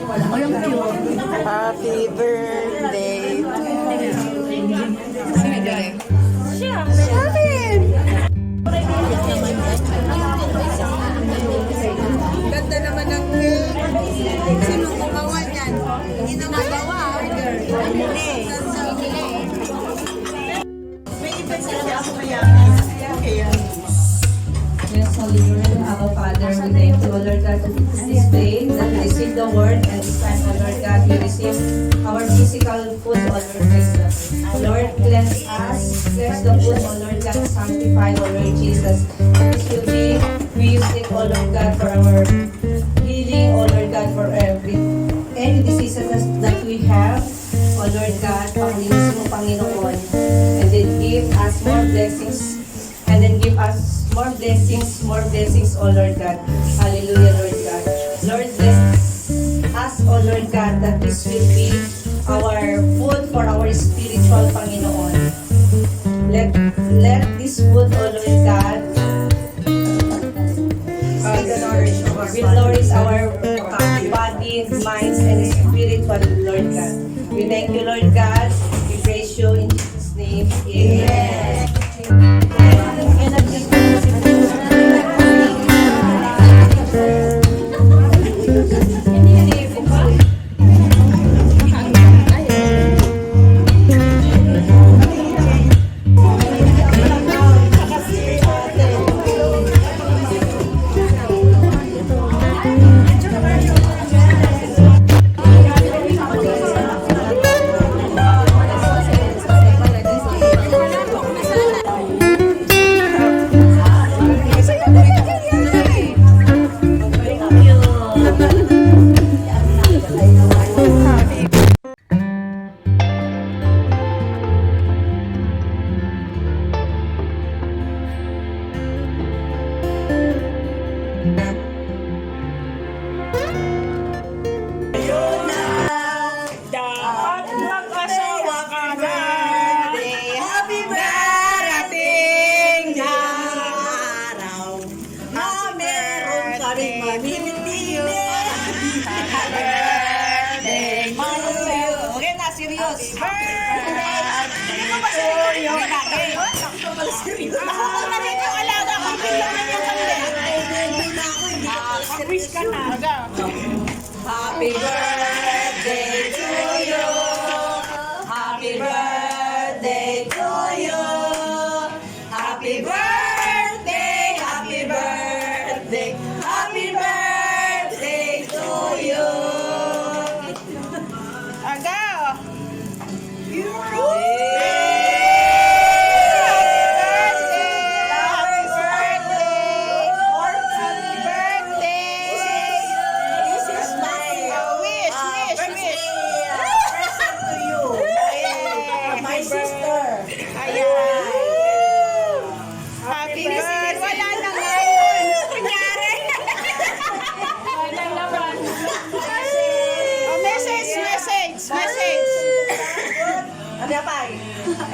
Happy birthday to Ganda naman ng cake. Sino gumawa niyan? Hindi na magawa. May iba sila ako kaya. Yes, hallelujah. Our Father, we thank you, O Lord God, for this day that we receive the word, and this time, O Lord God, we receive our physical food, O Lord Jesus. Lord, bless us, bless the food, O Lord God, sanctify, O Lord Jesus. This will be, we use it, O Lord God, for our healing, O Lord God, for any diseases that we have, O Lord God, panglinis mo, Panginoon, and then give us more blessings, and then give us more blessings, O Lord God. Hallelujah, Lord God. Lord, bless us, O Lord God, that this will be our food for our spiritual Panginoon. Let this food, O Lord God, will nourish our body, minds, and spiritual, Lord God. We thank you, Lord God. We praise you in Jesus' name. Amen. Happy birthday to you. Happy birthday to you. Happy birthday, happy birthday, happy birthday to you. Aga!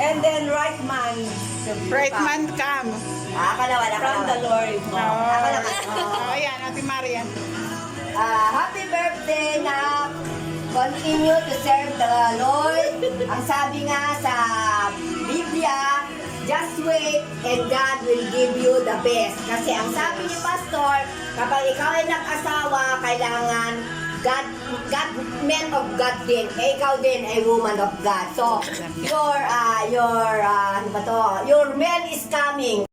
And then right man come. Akala from the Lord. Ayan, Ate Marian. Happy birthday na continue to serve the Lord. Ang sabi nga sa Biblia, just wait and God will give you the best. Kasi ang sabi ni Pastor, kapag ikaw ay nag-asawa, kailangan God, man of God din. Ikaw din ay woman of God. So, your man is coming.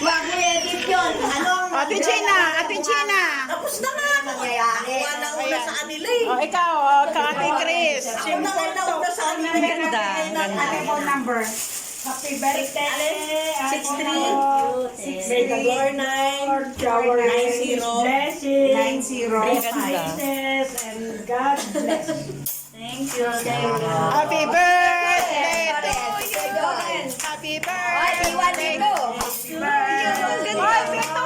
Wag mo edit yun. Ate Gina. Tapos na nga. Nangyayari. Wala una sa kanila eh. O, ikaw, Ate Chris. Ako na una sa kanila. Ganda. Phone number. Happy birthday, 63. May the Lord 9, shower 90, blessings, 90, praises, and God bless. Thank you. Happy birthday to you. Happy birthday to you. Ay, Pito.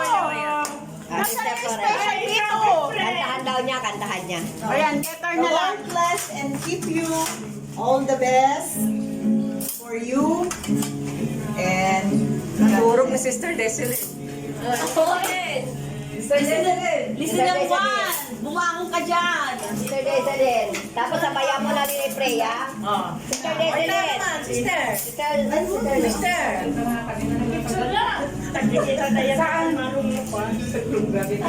Nasaan yung special dito? Kantahan daw niya, kantahan niya. Ayan, getter na lang. God bless and keep you all the best for you and ni Sister Desiree. Listen lang one. Bumangon ka dyan. Sister Desalin. Tapos sabayan mo na rin i-pray, ha? Sister Desalin. Sister. Sister. Saan?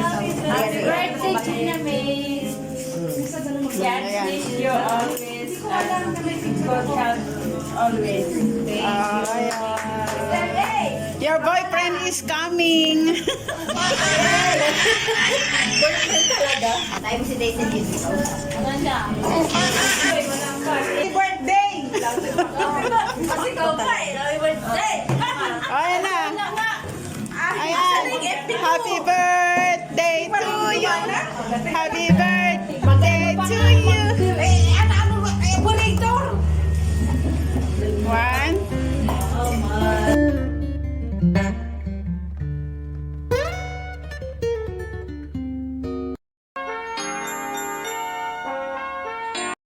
Happy Birthday, Gina May. God bless you always. God help always. Your boyfriend is coming. Tayo mo si Desalin. Ano siya? Happy birthday! Kasi ikaw pa eh. Happy birthday. Ayan na. Ayan. Happy birthday to you. Happy birthday to you. 1,